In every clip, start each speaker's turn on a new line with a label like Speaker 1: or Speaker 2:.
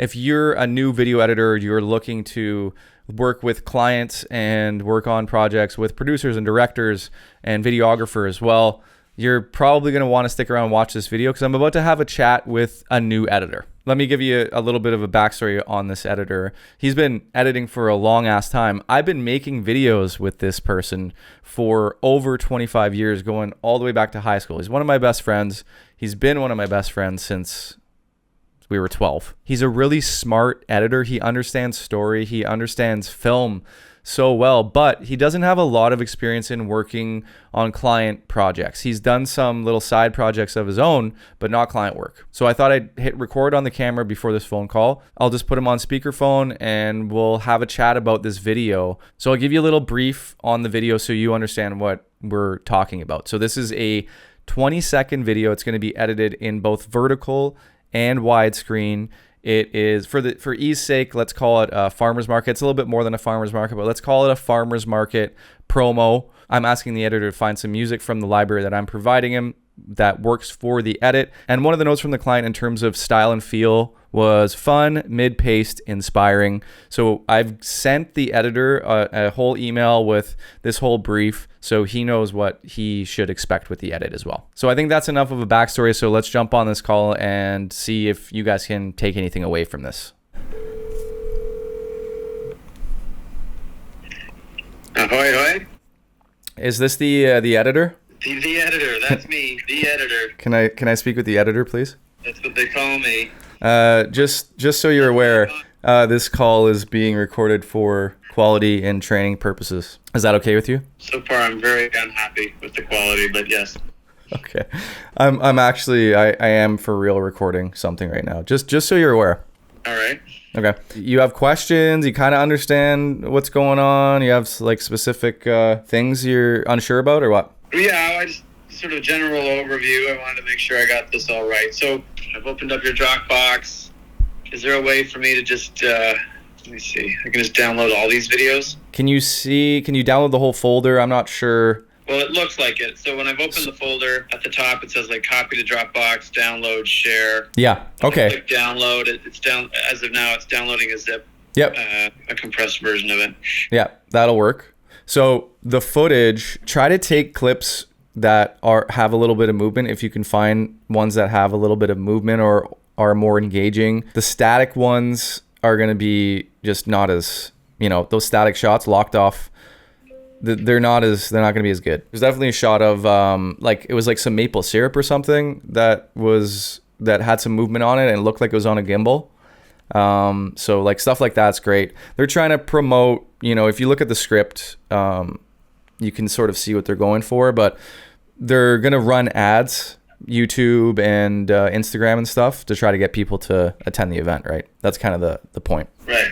Speaker 1: if you're a new video editor, you're looking to work with clients and work on projects with producers and directors and videographers, well, you're probably going to want to stick around and watch this video because I'm about to have a chat with a new editor. Let me give you a little bit of a backstory on this editor. He's been editing for a long ass time. I've been making videos with this person for over 25 years, going all the way back to high school. He's one of my best friends. He's been one of my best friends since we were 12. He's a really smart editor. He understands story. He understands film so well, but he doesn't have a lot of experience in working on client projects. He's done some little side projects of his own, but not client work. So I thought I'd hit record on the camera before this phone call. I'll just put him on speakerphone and we'll have a chat about this video. So I'll give you a little brief on the video so you understand what we're talking about. So this is a 20-second video. It's going to be edited in both vertical and widescreen. It is, for ease sake, let's call it a farmer's market. It's a little bit more than a farmer's market, but let's call it a farmer's market promo. I'm asking the editor to find some music from the library that I'm providing him that works for the edit. And one of the notes from the client in terms of style and feel was fun, mid-paced, inspiring. So I've sent the editor a whole email with this whole brief so he knows what he should expect with the edit as well. So I think that's enough of a backstory. So let's jump on this call and see if you guys can take anything away from this.
Speaker 2: Ahoy, hoy.
Speaker 1: Is this the editor?
Speaker 2: The editor, that's me, the editor.
Speaker 1: Can I speak with the editor, please?
Speaker 2: That's what they call me.
Speaker 1: Just so you're aware, this call is being recorded for quality and training purposes. Is that okay with you?
Speaker 2: So far, I'm very unhappy with the quality, but yes.
Speaker 1: Okay. I'm actually, I am for real recording something right now. Just so you're aware.
Speaker 2: All right.
Speaker 1: Okay. You have questions? You kind of understand what's going on? You have like specific things you're unsure about or what?
Speaker 2: Yeah, I just sort of general overview. I wanted to make sure I got this all right. So I've opened up your Dropbox. Is there a way for me to just, let me see, I can just download all these videos?
Speaker 1: Can you download the whole folder? I'm not sure.
Speaker 2: Well, it looks like it. So when I've opened the folder, at the top it says like copy to Dropbox, download, share.
Speaker 1: Yeah, okay.
Speaker 2: Click download. It's down, as of now, it's downloading a zip.
Speaker 1: Yep.
Speaker 2: A compressed version of it.
Speaker 1: Yeah, that'll work. So the footage, try to take clips that have a little bit of movement if you can find ones that have a little bit of movement or are more engaging. The static ones are going to be just not as, those static shots locked off, they're not going to be as good. There's definitely a shot of it was like some maple syrup or something that had some movement on it and it looked like it was on a gimbal. So like stuff like that's great. They're trying to promote, if you look at the script, you can sort of see what they're going for, but they're going to run ads, YouTube and Instagram and stuff to try to get people to attend the event, right? That's kind of the point.
Speaker 2: Right.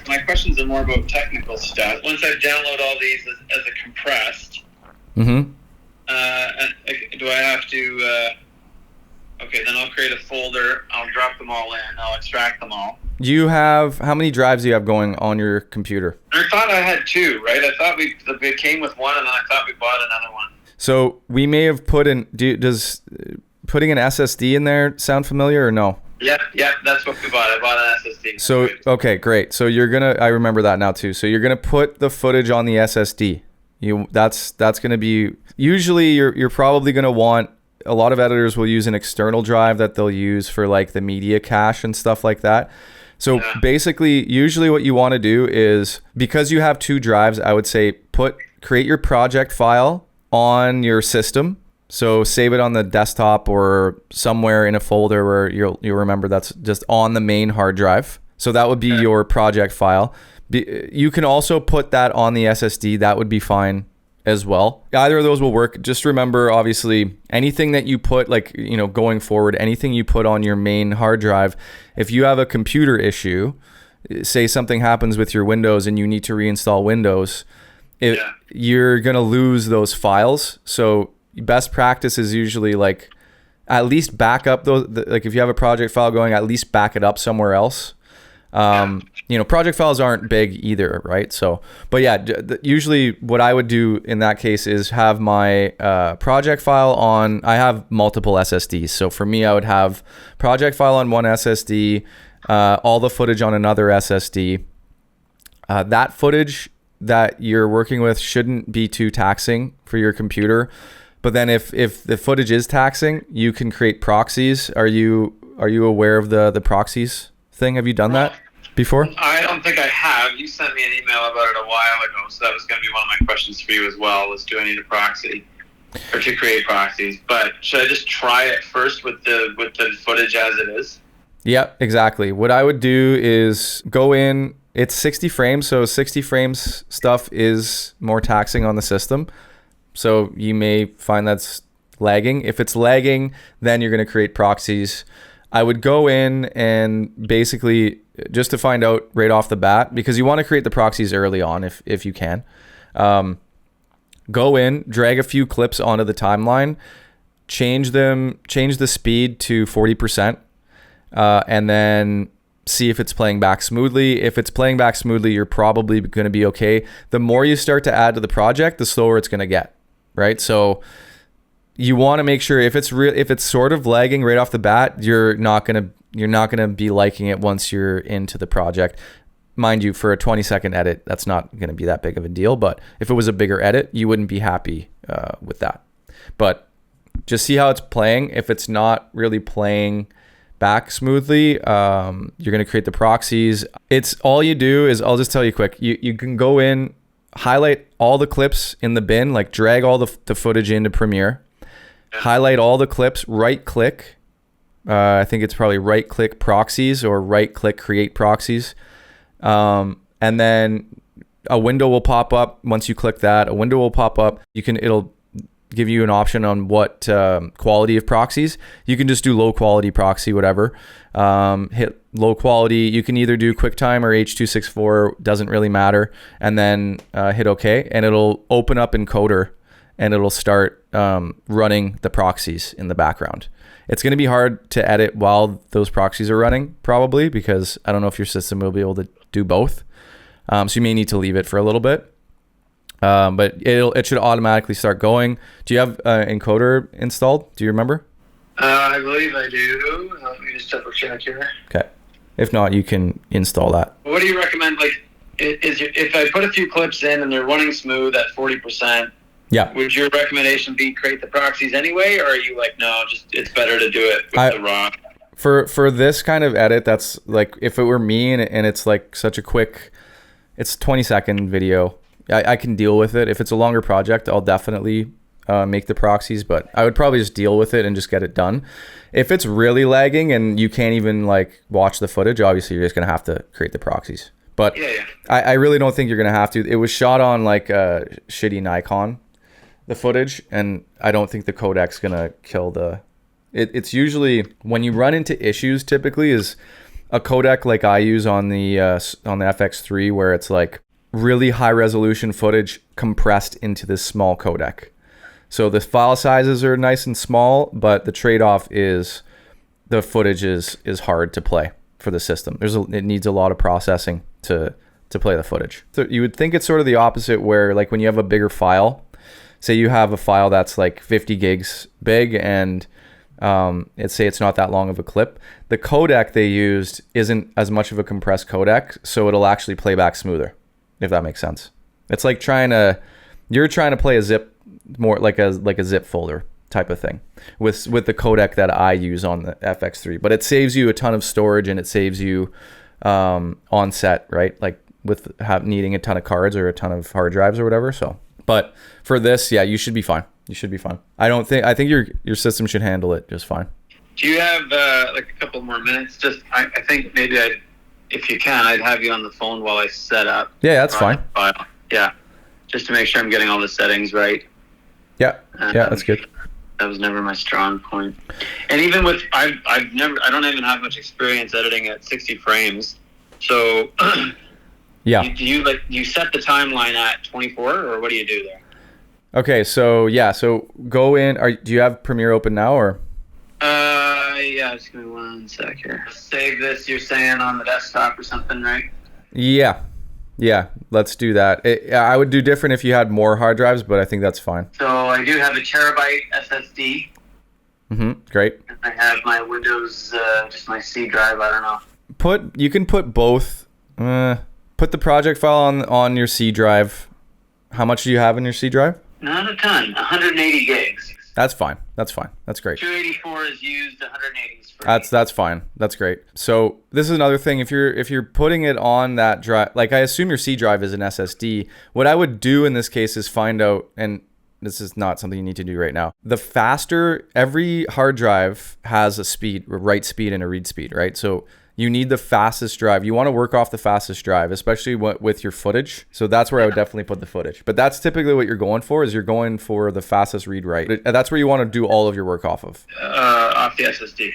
Speaker 2: My questions are more about technical stuff. Once I download all these as a compressed, do I have to, okay, then I'll create a folder, I'll drop them all in, I'll extract them all.
Speaker 1: How many drives do you have going on your computer?
Speaker 2: I thought I had two, right? I thought it came with one and then I thought we bought another one.
Speaker 1: So we may have does putting an SSD in there sound familiar or no?
Speaker 2: Yeah, that's what we bought. I bought an SSD.
Speaker 1: So, okay, great. So I remember that now too. So you're going to put the footage on the SSD. That's going to be, usually you're probably going to want, a lot of editors will use an external drive that they'll use for like the media cache and stuff like that. So basically, usually what you want to do is, because you have two drives, I would say create your project file on your system. So save it on the desktop or somewhere in a folder where you'll remember that's just on the main hard drive. So that would be your project file. You can also put that on the SSD. That would be fine as well. Either of those will work. Just remember, obviously, anything that you put, going forward, anything you put on your main hard drive, if you have a computer issue, say something happens with your Windows and you need to reinstall Windows, you're going to lose those files. So best practice is usually at least back up those, if you have a project file going, at least back it up somewhere else. Project files aren't big either, right? So, but yeah, usually what I would do in that case is have my project file on, I have multiple SSDs. So for me, I would have project file on one SSD, all the footage on another SSD. That footage that you're working with shouldn't be too taxing for your computer. But then if the footage is taxing, you can create proxies. Are you aware of the proxies thing? Have you done that before?
Speaker 2: I don't think I have. You sent me an email about it a while ago, so that was going to be one of my questions for you as well, was do I need a proxy or to create proxies? But should I just try it first with the footage as it is?
Speaker 1: Yeah, exactly. What I would do is go in, it's 60 frames, so 60 frames stuff is more taxing on the system. So you may find that's lagging. If it's lagging, then you're going to create proxies. I would go in and basically, just to find out right off the bat, because you want to create the proxies early on if you can. Go in, drag a few clips onto the timeline, change the speed to 40%, and then see if it's playing back smoothly. If it's playing back smoothly, you're probably going to be okay. The more you start to add to the project, the slower it's going to get, right? So you want to make sure if it's sort of lagging right off the bat, you're not going to be liking it once you're into the project. Mind you, for a 20-second edit, that's not going to be that big of a deal. But if it was a bigger edit, you wouldn't be happy with that. But just see how it's playing. If it's not really playing back smoothly, you're going to create the proxies. It's all you do is, I'll just tell you quick, you can go in, highlight all the clips in the bin, like drag all the footage into Premiere, highlight all the clips, right click. I think it's probably right click proxies or right click create proxies. And then a window will pop up. Once you click that, a window will pop up. It'll give you an option on what quality of proxies. You can just do low quality proxy, whatever. Hit low quality. You can either do QuickTime or H.264, doesn't really matter. And then hit OK, and it'll open up encoder, and it'll start running the proxies in the background. It's going to be hard to edit while those proxies are running, probably, because I don't know if your system will be able to do both. So you may need to leave it for a little bit. But it should automatically start going. Do you have encoder installed? Do you remember?
Speaker 2: I believe I do. Let me just double check here.
Speaker 1: Okay. If not, you can install that.
Speaker 2: What do you recommend? Like, if I put a few clips in and they're running smooth at 40%,
Speaker 1: yeah,
Speaker 2: would your recommendation be create the proxies anyway, or are you like, no, just it's better to do it with the raw?
Speaker 1: For this kind of edit, that's like, if it were me and it's like such a quick, it's 20-second video, I can deal with it. If it's a longer project, I'll definitely make the proxies, but I would probably just deal with it and just get it done. If it's really lagging and you can't even like watch the footage, obviously you're just going to have to create the proxies. But yeah. I really don't think you're going to have to. It was shot on like a shitty Nikon, the footage, and I don't think the codec's going to kill the... It's usually, when you run into issues, typically is a codec like I use on the FX3, where it's like really high resolution footage compressed into this small codec. So the file sizes are nice and small, but the trade-off is the footage is hard to play for the system. It needs a lot of processing to play the footage. So you would think it's sort of the opposite, where like when you have a bigger file, say you have a file that's like 50 gigs big, and say it's not that long of a clip, the codec they used isn't as much of a compressed codec, so it'll actually play back smoother, if that makes sense. It's like you're trying to play a zip, more like a zip folder type of thing with the codec that I use on the FX3, but it saves you a ton of storage, and it saves you on set, right? Like with needing a ton of cards or a ton of hard drives or whatever. So, but for this, yeah, you should be fine. You should be fine. I think your system should handle it just fine.
Speaker 2: Do you have like a couple more minutes? I think maybe if you can, I'd have you on the phone while I set up.
Speaker 1: Yeah, that's fine.
Speaker 2: File. Yeah, just to make sure I'm getting all the settings right.
Speaker 1: Yeah, that's good.
Speaker 2: That was never my strong point. And even with I don't even have much experience editing at 60 frames. So
Speaker 1: yeah.
Speaker 2: Do you set the timeline at 24, or what do you do there?
Speaker 1: Okay, so yeah, so go in. Do you have Premiere open now, or?
Speaker 2: Yeah, just give me one sec here. Save this, you're saying, on the desktop or something, right?
Speaker 1: Yeah, let's do that. I would do different if you had more hard drives, but I think that's fine.
Speaker 2: So I do have a terabyte SSD.
Speaker 1: Great.
Speaker 2: And I have my Windows, just my C drive, I don't know.
Speaker 1: You can put both. Put the project file on your C drive. How much do you have in your C drive?
Speaker 2: Not a ton. 180 gigs.
Speaker 1: That's fine. That's great.
Speaker 2: 284 is used. 180 is free.
Speaker 1: That's fine. That's great. So this is another thing. If you're putting it on that drive, like I assume your C drive is an SSD. What I would do in this case is find out, and this is not something you need to do right now. The faster, every hard drive has a write speed and a read speed, right? So you need the fastest drive. You want to work off the fastest drive, especially with your footage. So that's where I would definitely put the footage. But that's typically what you're going for, is you're going for the fastest read write. That's where you want to do all of your work off of.
Speaker 2: Off the SSD.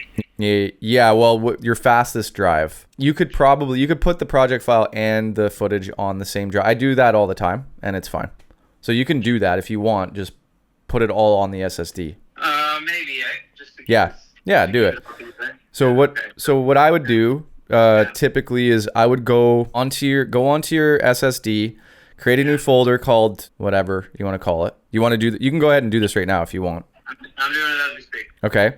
Speaker 1: Yeah, well, your fastest drive. You could put the project file and the footage on the same drive. I do that all the time, and it's fine. So you can do that if you want. Just put it all on the SSD.
Speaker 2: Maybe. Just
Speaker 1: Yeah, do it. So what I would do typically is I would go onto your SSD, create a new folder called whatever you want to call it. You can go ahead and do this right now if you want.
Speaker 2: I'm doing it as we speak.
Speaker 1: Okay.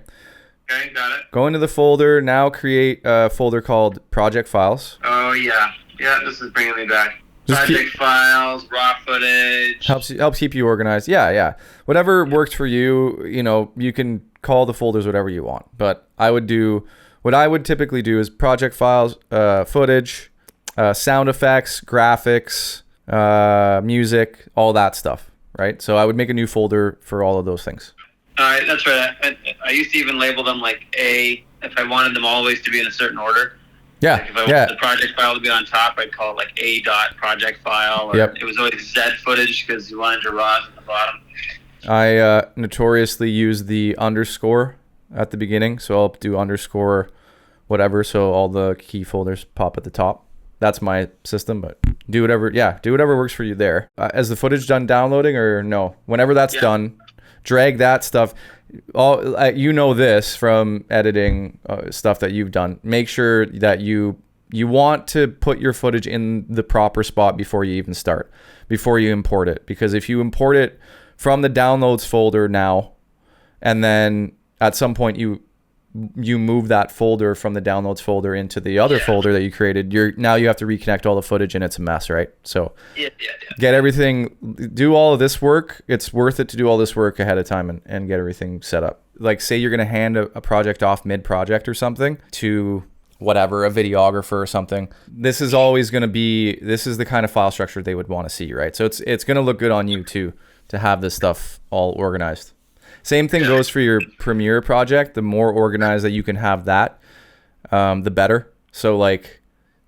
Speaker 2: Okay, got it.
Speaker 1: Go into the folder. Now create a folder called project files.
Speaker 2: Oh yeah. Yeah, this is bringing me back. Project files, raw footage.
Speaker 1: Helps keep you organized. Yeah. Whatever works for you, you can call the folders whatever you want. But what I would typically do is project files, footage, sound effects, graphics, music, all that stuff, right? So I would make a new folder for all of those things.
Speaker 2: All right, that's right. I used to even label them like A, if I wanted them always to be in a certain order.
Speaker 1: Yeah,
Speaker 2: like if I wanted the project file to be on top, I'd call it like A dot project file. Or It was always Z footage because you wanted your RAWs at the bottom.
Speaker 1: I notoriously use the underscore at the beginning, so I'll do underscore whatever, so all the key folders pop at the top. That's my system, but do whatever works for you there. Is the footage done downloading or no? Whenever that's done, drag that stuff. This from editing stuff that you've done. Make sure that you want to put your footage in the proper spot before you even start, before you import it. Because if you import it from the downloads folder now, and then at some point you move that folder from the downloads folder into the other folder that you created, now you have to reconnect all the footage and it's a mess, right? So get everything, do all of this work. It's worth it to do all this work ahead of time and get everything set up. Like say you're going to hand a project off mid-project or something to whatever, a videographer or something. This is the kind of file structure they would want to see, right? So it's going to look good on you too, to have this stuff all organized. Same thing goes for your Premiere project. The more organized that you can have that, the better. So like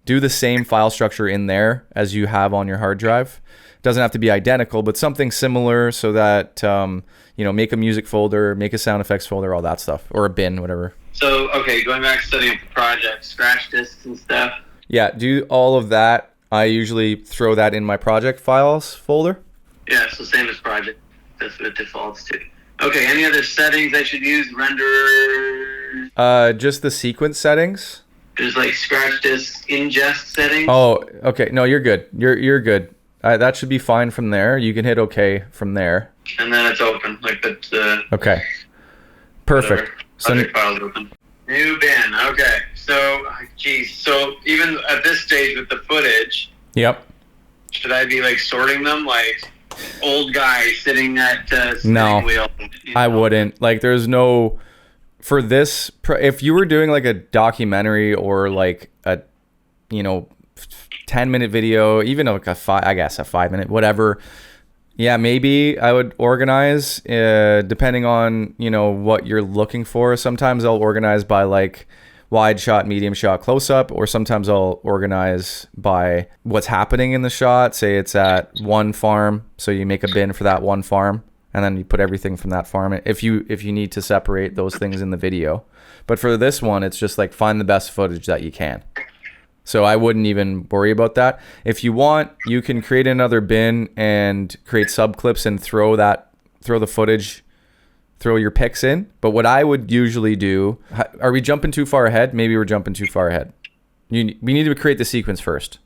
Speaker 1: do the same file structure in there as you have on your hard drive. Doesn't have to be identical, but something similar so that, make a music folder, make a sound effects folder, all that stuff, or a bin, whatever.
Speaker 2: So, okay, going back to setting up the project, scratch discs and stuff.
Speaker 1: Yeah, do all of that. I usually throw that in my project files folder.
Speaker 2: Yeah, so same as project. That's what it defaults to. Okay, any other settings I should use? Render?
Speaker 1: Just the sequence settings.
Speaker 2: There's like scratch disk ingest settings.
Speaker 1: Oh, okay. No, you're good. You're good. That should be fine from there. You can hit OK from there.
Speaker 2: And then it's open. Like that's
Speaker 1: okay. Perfect.
Speaker 2: Project files open. New bin. Okay. So, so even at this stage with the footage.
Speaker 1: Yep.
Speaker 2: Should I be like sorting them like old guy sitting at spinning wheel?
Speaker 1: I wouldn't. Like there's no, for this, if you were doing like a documentary or like a 10-minute video, even like a 5-minute, whatever, yeah, maybe I would organize depending on what you're looking for. Sometimes I'll organize by like wide shot, medium shot, close up, or sometimes I'll organize by what's happening in the shot. Say it's at one farm, so you make a bin for that one farm, and then you put everything from that farm if you need to separate those things in the video. But for this one, it's just like find the best footage that you can. So I wouldn't even worry about that. If you want, you can create another bin and create sub clips and throw the footage, throw your picks in. But what I would usually do, are we jumping too far ahead? Maybe we're jumping too far ahead. We need to create the sequence first,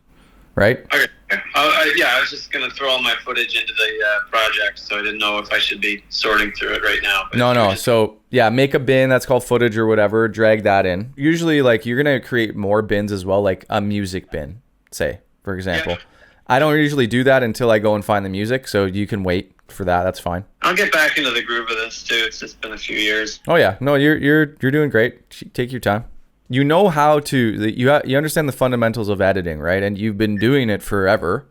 Speaker 1: right?
Speaker 2: Okay. Yeah, I was just going to throw all my footage into the project, so I didn't know if I should be sorting through it right now.
Speaker 1: No. So yeah, make a bin that's called footage or whatever, drag that in. Usually like you're going to create more bins as well, like a music bin, say, for example. Yeah. I don't usually do that until I go and find the music, so you can wait for that. That's fine.
Speaker 2: I'll get back into the groove of this too. It's just been a few years.
Speaker 1: Oh yeah, no, you're doing great. Take your time. You know how to you understand the fundamentals of editing, right? And you've been doing it forever.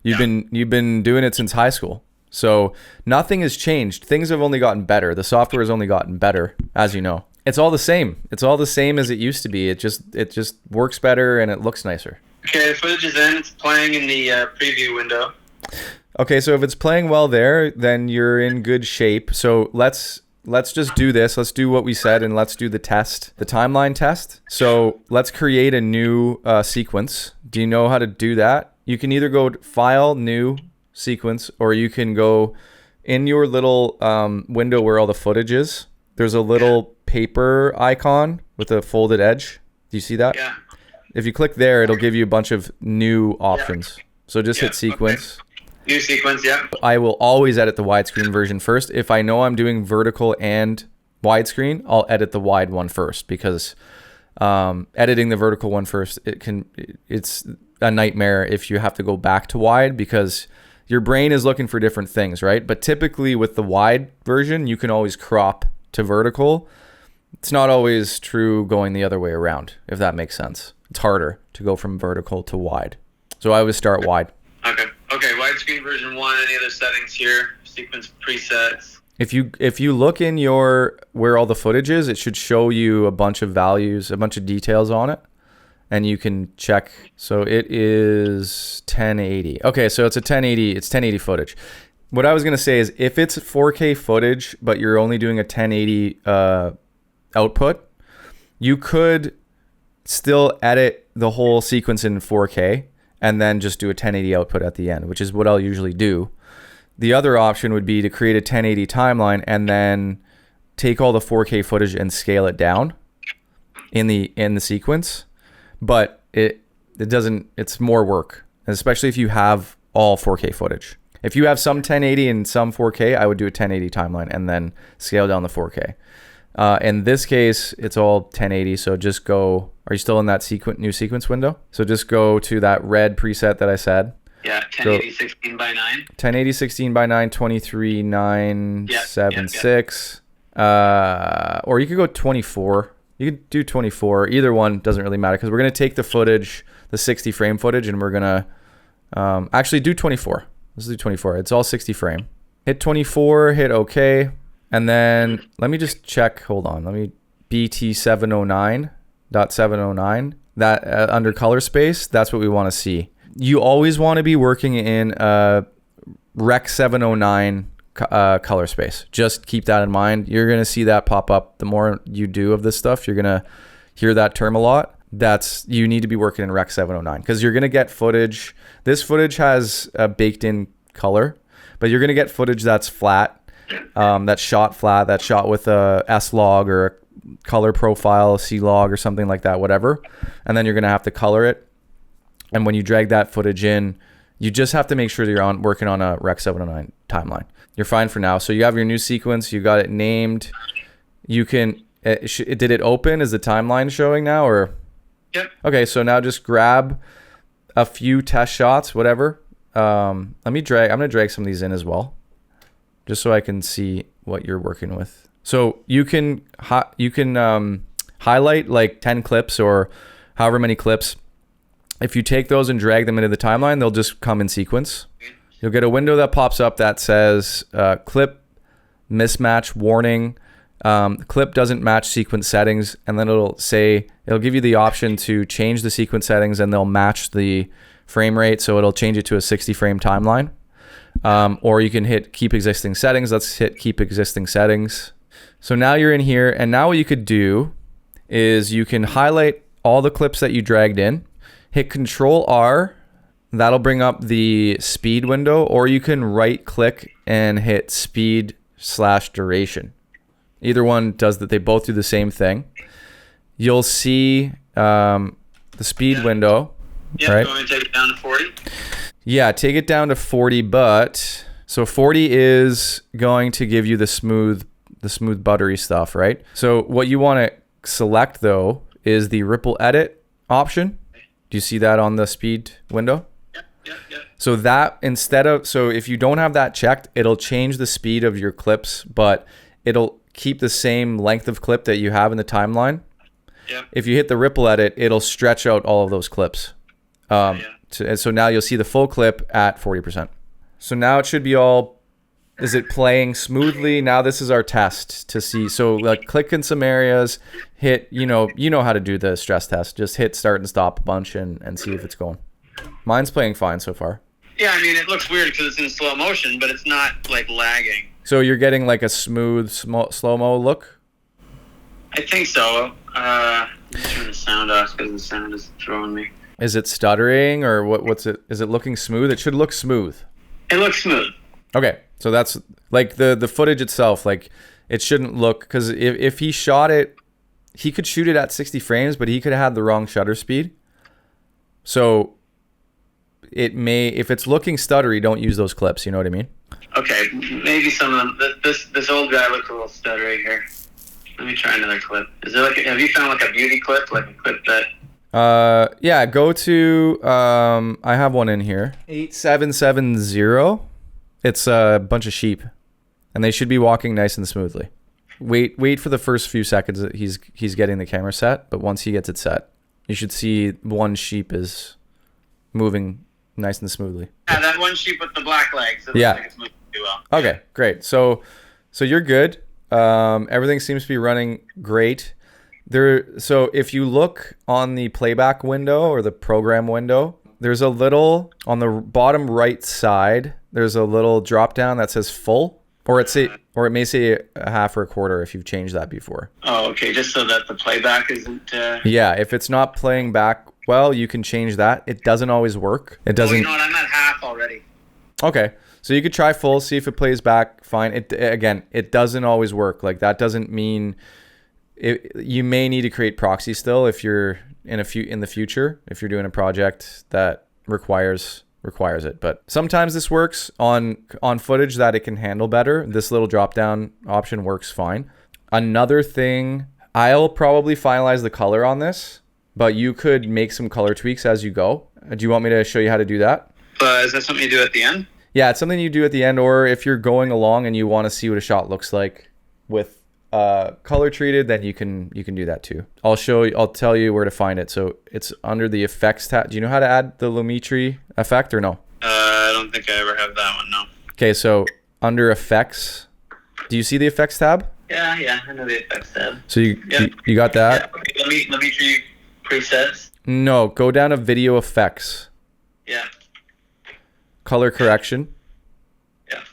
Speaker 1: You've been doing it since high school. So nothing has changed. Things have only gotten better. The software has only gotten better, as you know. It's all the same. It's all the same as it used to be. It just works better and it looks nicer.
Speaker 2: Okay, the footage is in. It's playing in the preview window.
Speaker 1: Okay, so if it's playing well there, then you're in good shape. So let's just do this. Let's do what we said, and let's do the test, the timeline test. So let's create a new sequence. Do you know how to do that? You can either go File, New, Sequence, or you can go in your little window where all the footage is. There's a little paper icon with a folded edge. Do you see that?
Speaker 2: Yeah.
Speaker 1: If you click there, it'll give you a bunch of new options. So just hit Sequence.
Speaker 2: Okay. New sequence, yeah.
Speaker 1: I will always edit the widescreen version first. If I know I'm doing vertical and widescreen, I'll edit the wide one first, because editing the vertical one first, it's a nightmare if you have to go back to wide, because your brain is looking for different things, right? But typically with the wide version, you can always crop to vertical. It's not always true going the other way around, if that makes sense. It's harder to go from vertical to wide. So I always start wide.
Speaker 2: Okay, widescreen version 1, any other settings here? Sequence presets.
Speaker 1: If you look in your where all the footage is, it should show you a bunch of values, a bunch of details on it, and you can check. So it is 1080. Okay, so it's 1080 footage. What I was going to say is, if it's 4K footage but you're only doing a 1080 output, you could still edit the whole sequence in 4K and then just do a 1080 output at the end, which is what I'll usually do. The other option would be to create a 1080 timeline and then take all the 4K footage and scale it down in the sequence. But it doesn't, it's more work, especially if you have all 4K footage. If you have some 1080 and some 4K, I would do a 1080 timeline and then scale down the 4K. In this case, it's all 1080, so just go, are you still in that new sequence window? So just go to that red preset that I said.
Speaker 2: Yeah, 1080 16 by 9.
Speaker 1: 1080 16 by 9, 23 976. Or you could go 24. You could do 24. Either one doesn't really matter, because we're going to take the footage, the 60 frame footage, and we're going to actually do 24. Let's do 24. It's all 60 frame. Hit 24, hit OK. And then let me just check. Hold on. Let me BT709.709. That under color space, that's what we want to see. You always want to be working in Rec 709 color space. Just keep that in mind. You're going to see that pop up. The more you do of this stuff, you're going to hear that term a lot. You need to be working in Rec 709, because you're going to get footage. This footage has a baked in color, but you're going to get footage that's flat. That's shot flat, that's shot with a S-Log or a color profile, C-Log or something like that, whatever. And then you're going to have to color it. And when you drag that footage in, you just have to make sure that you're working on a Rec 709 timeline. You're fine for now. So you have your new sequence. You got it named. You can, did it open? Is the timeline showing now, or?
Speaker 2: Yep.
Speaker 1: Okay, so now just grab a few test shots, whatever. I'm going to drag some of these in as well, just so I can see what you're working with. So you can highlight like 10 clips or however many clips. If you take those and drag them into the timeline, they'll just come in sequence. You'll get a window that pops up that says clip mismatch warning. Clip doesn't match sequence settings, and then it'll give you the option to change the sequence settings, and they'll match the frame rate. So it'll change it to a 60 frame timeline. Or you can hit keep existing settings. Let's hit keep existing settings. So now you're in here, and now what you could do is you can highlight all the clips that you dragged in, hit Control R, that'll bring up the speed window, or you can right click and hit speed/duration. Either one does that. They both do the same thing. You'll see the speed window.
Speaker 2: Yeah,
Speaker 1: right?
Speaker 2: Going to take it down to 40.
Speaker 1: Yeah, take it down to 40, but so 40 is going to give you the smooth buttery stuff, right? So what you want to select though is the ripple edit option. Do you see that on the speed window?
Speaker 2: Yeah.
Speaker 1: So if you don't have that checked, it'll change the speed of your clips, but it'll keep the same length of clip that you have in the timeline.
Speaker 2: Yeah.
Speaker 1: If you hit the ripple edit, it'll stretch out all of those clips. So now you'll see the full clip at 40%. So now it should be is it playing smoothly? Now this is our test to see. So like click in some areas, hit, you know how to do the stress test. Just hit start and stop a bunch and see if it's going. Mine's playing fine so far.
Speaker 2: Yeah, I mean, it looks weird because it's in slow motion, but it's not like lagging.
Speaker 1: So you're getting like a smooth slow-mo look?
Speaker 2: I think so. Let me turn the sound off because the sound is throwing me.
Speaker 1: Is it stuttering or what's it? Is it looking smooth? It should look smooth.
Speaker 2: It looks smooth.
Speaker 1: Okay, so that's like the footage itself. Like it shouldn't look, because if he shot it, he could shoot it at 60 frames, but he could have had the wrong shutter speed. So it may, if it's looking stuttery, don't use those clips. You know what I mean?
Speaker 2: Okay, maybe some of them. This old guy looks a little stuttery here. Let me try another clip. Is there have you found like a beauty clip, like a clip that?
Speaker 1: Yeah, go to, I have one in here. 8770. It's a bunch of sheep and they should be walking nice and smoothly. Wait for the first few seconds that he's getting the camera set, but once he gets it set, you should see one sheep is moving nice and smoothly.
Speaker 2: Yeah, that one sheep with the black legs. It looks like it's moving pretty well.
Speaker 1: Okay, great. So you're good. Everything seems to be running great. So if you look on the playback window or the program window, there's a little on the bottom right side. There's a little drop down that says full, or it may say a half or a quarter if you've changed that before.
Speaker 2: Oh, okay. Just so that the playback isn't.
Speaker 1: Yeah, if it's not playing back well, you can change that. It doesn't always work. It doesn't.
Speaker 2: Oh, you know what? I'm at half already.
Speaker 1: Okay, so you could try full, see if it plays back fine. It doesn't always work. Like that doesn't mean. You may need to create proxy still if you're in the future, if you're doing a project that requires it. But sometimes this works on footage that it can handle better. This little drop down option works fine. Another thing, I'll probably finalize the color on this, but you could make some color tweaks as you go. Do you want me to show you how to do that?
Speaker 2: Is that something you do at the end?
Speaker 1: Yeah, it's something you do at the end, or if you're going along and you want to see what a shot looks like with color treated, then you can do that too. I'll tell you where to find it. So it's under the effects tab. Do you know how to add the Lumetri effect or no?
Speaker 2: I don't think I ever have that one. No.
Speaker 1: Okay, so under effects, do you see the effects tab?
Speaker 2: Yeah, I know the effects tab.
Speaker 1: So you got that?
Speaker 2: Yeah, okay, Lumetri presets.
Speaker 1: No, go down to video effects.
Speaker 2: Yeah.
Speaker 1: Color correction.
Speaker 2: Yeah.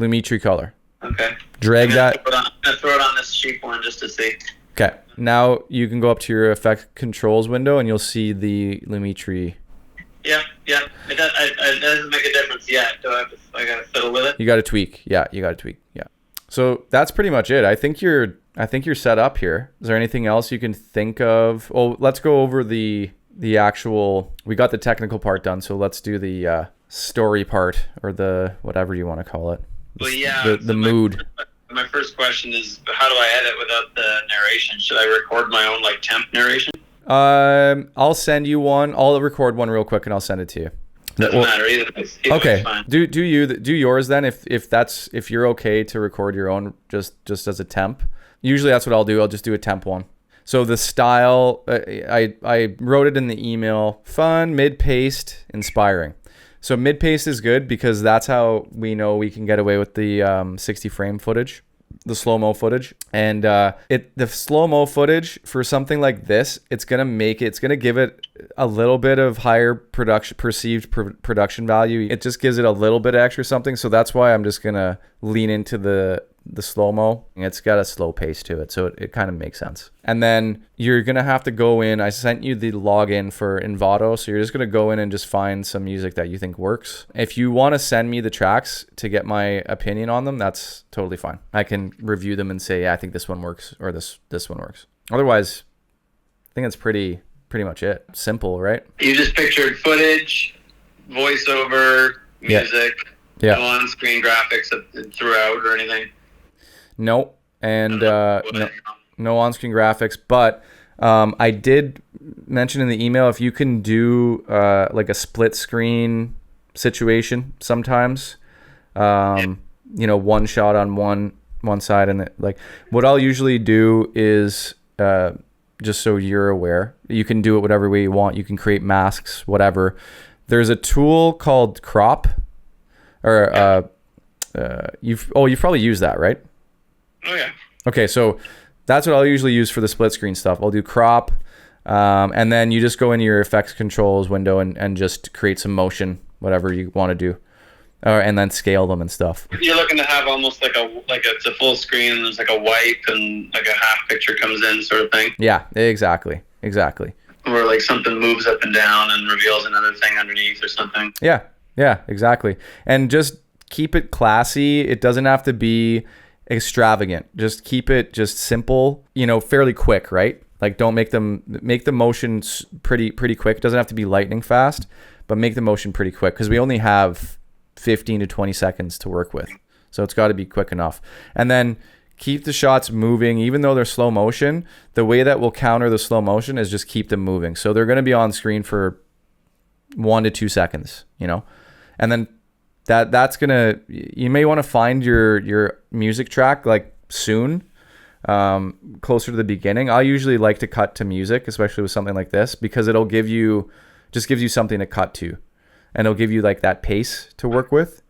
Speaker 1: Lumetri color.
Speaker 2: Okay.
Speaker 1: Drag that.
Speaker 2: I'm gonna throw it on this cheap one just to see.
Speaker 1: Okay. Now you can go up to your effect controls window and you'll see the Lumetri.
Speaker 2: Yeah. It doesn't make a difference yet. I gotta fiddle with it?
Speaker 1: You got to tweak. Yeah, you got to tweak. Yeah. So that's pretty much it. I think you're set up here. Is there anything else you can think of? Oh, let's go over the actual. We got the technical part done, so let's do the story part, or the whatever you want to call it.
Speaker 2: Well, yeah.
Speaker 1: The mood.
Speaker 2: My first question is, how do I edit without the narration? Should I record my own like temp narration?
Speaker 1: I'll send you one. I'll record one real quick and I'll send it to you.
Speaker 2: Doesn't matter either.
Speaker 1: Okay. Do yours then if you're okay to record your own just as a temp. Usually that's what I'll do. I'll just do a temp one. So the style, I wrote it in the email: fun, mid-paced, inspiring. So mid-paced is good because that's how we know we can get away with the 60 frame footage, the slow-mo footage. And the slow-mo footage for something like this, it's going to give it a little bit of higher perceived production value. It just gives it a little bit of extra something. So that's why I'm just going to lean into the slow-mo. It's got a slow pace to it, so it kind of makes sense. And then you're gonna have to go in. I sent you the login for Envato, so you're just gonna go in and just find some music that you think works. If you want to send me the tracks to get my opinion on them, that's totally fine. I can review them and say, yeah, I think this one works, or this one works. Otherwise, I think that's pretty much it. Simple, right?
Speaker 2: You just pictured footage, voiceover, music,
Speaker 1: yeah.
Speaker 2: no on-screen graphics throughout or anything.
Speaker 1: No, and no on-screen graphics, but I did mention in the email if you can do like a split screen situation sometimes, one shot on one side, and like what I'll usually do is just so you're aware, you can do it whatever way you want. You can create masks, whatever. There's a tool called Crop, or you've probably used that, right?
Speaker 2: Oh yeah.
Speaker 1: Okay, so that's what I'll usually use for the split screen stuff. I'll do Crop, and then you just go into your effects controls window and just create some motion, whatever you want to do, and then scale them and stuff.
Speaker 2: You're looking to have almost like it's a full screen and there's like a wipe and like a half picture comes in sort of thing.
Speaker 1: Yeah, exactly.
Speaker 2: Or like something moves up and down and reveals another thing underneath or something.
Speaker 1: Yeah, exactly. And just keep it classy. It doesn't have to be extravagant. Just keep it just simple, fairly quick, right? Like don't make the motion pretty quick. It doesn't have to be lightning fast, but make the motion pretty quick because we only have 15 to 20 seconds to work with. So it's got to be quick enough. And then keep the shots moving, even though they're slow motion. The way that will counter the slow motion is just keep them moving. So they're going to be on screen for 1 to 2 seconds, and then that's gonna, you may want to find your music track like soon, closer to the beginning. I usually like to cut to music, especially with something like this, because it'll gives you something to cut to, and it'll give you like that pace to work with.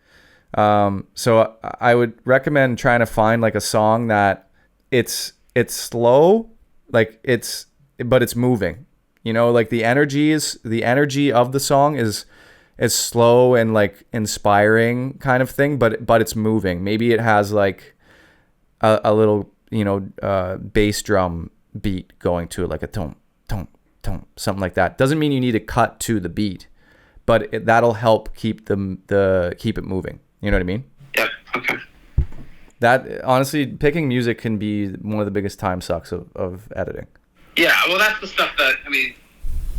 Speaker 1: So I would recommend trying to find like a song that it's slow, but it's moving, like the energy of the song is slow and like inspiring kind of thing, but it's moving. Maybe it has like a little, bass drum beat going to it, like a tom, tom, tom, something like that. Doesn't mean you need to cut to the beat, but that'll help keep it moving. You know what I mean?
Speaker 2: Yeah. Okay.
Speaker 1: That honestly, picking music can be one of the biggest time sucks of editing.
Speaker 2: Yeah. Well, that's the stuff that,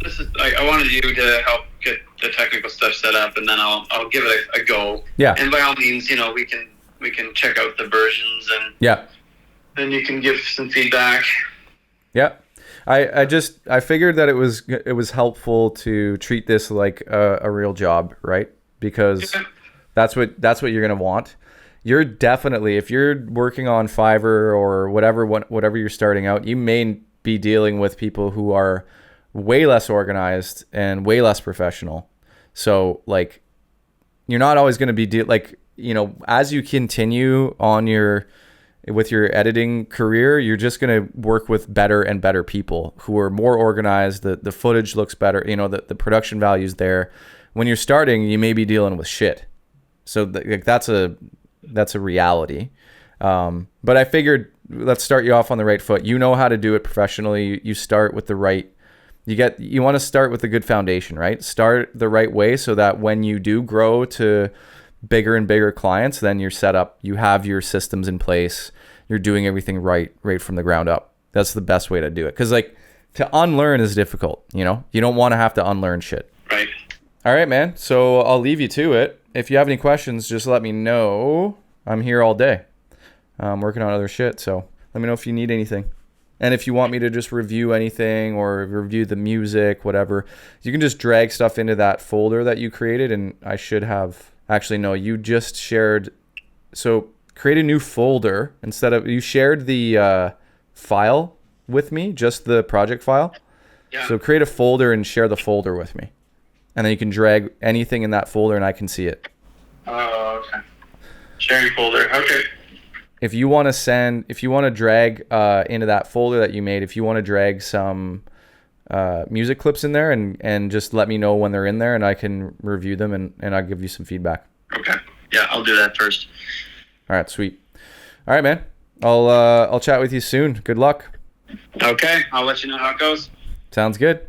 Speaker 2: this is like, I wanted you to help get the technical stuff set up, and then I'll give it a go. Yeah. And by all means, we can check out the versions, and then you can give some feedback. Yeah.
Speaker 1: I figured that it was helpful to treat this like a real job, right? Because that's what you're gonna want. You're definitely, if you're working on Fiverr or whatever you're starting out, you may be dealing with people who are way less organized and way less professional. So like, you're not always going to be as you continue on with your editing career, you're just going to work with better and better people who are more organized. The footage looks better. The production value's there. When you're starting, you may be dealing with shit. So that's a reality. But I figured, let's start you off on the right foot. You know how to do it professionally. You start with the right. You want to start with a good foundation, right? Start the right way so that when you do grow to bigger and bigger clients, then you're set up. You have your systems in place. You're doing everything right from the ground up. That's the best way to do it. Because to unlearn is difficult. You don't want to have to unlearn shit.
Speaker 2: Right.
Speaker 1: All right, man. So I'll leave you to it. If you have any questions, just let me know. I'm here all day. I'm working on other shit. So let me know if you need anything. And if you want me to just review anything or review the music, whatever, you can just drag stuff into that folder that you created. And I should have, actually, no, you just shared. So create a new folder you shared the file with me, just the project file. Yeah. So create a folder and share the folder with me. And then you can drag anything in that folder and I can see it.
Speaker 2: Oh, okay. Sharing folder. Okay.
Speaker 1: If you want to drag into that folder that you made, if you want to drag some music clips in there and just let me know when they're in there and I can review them and I'll give you some feedback.
Speaker 2: Okay. Yeah, I'll do that first.
Speaker 1: All right, sweet. All right, man. I'll chat with you soon. Good luck.
Speaker 2: Okay. I'll let you know how it goes.
Speaker 1: Sounds good.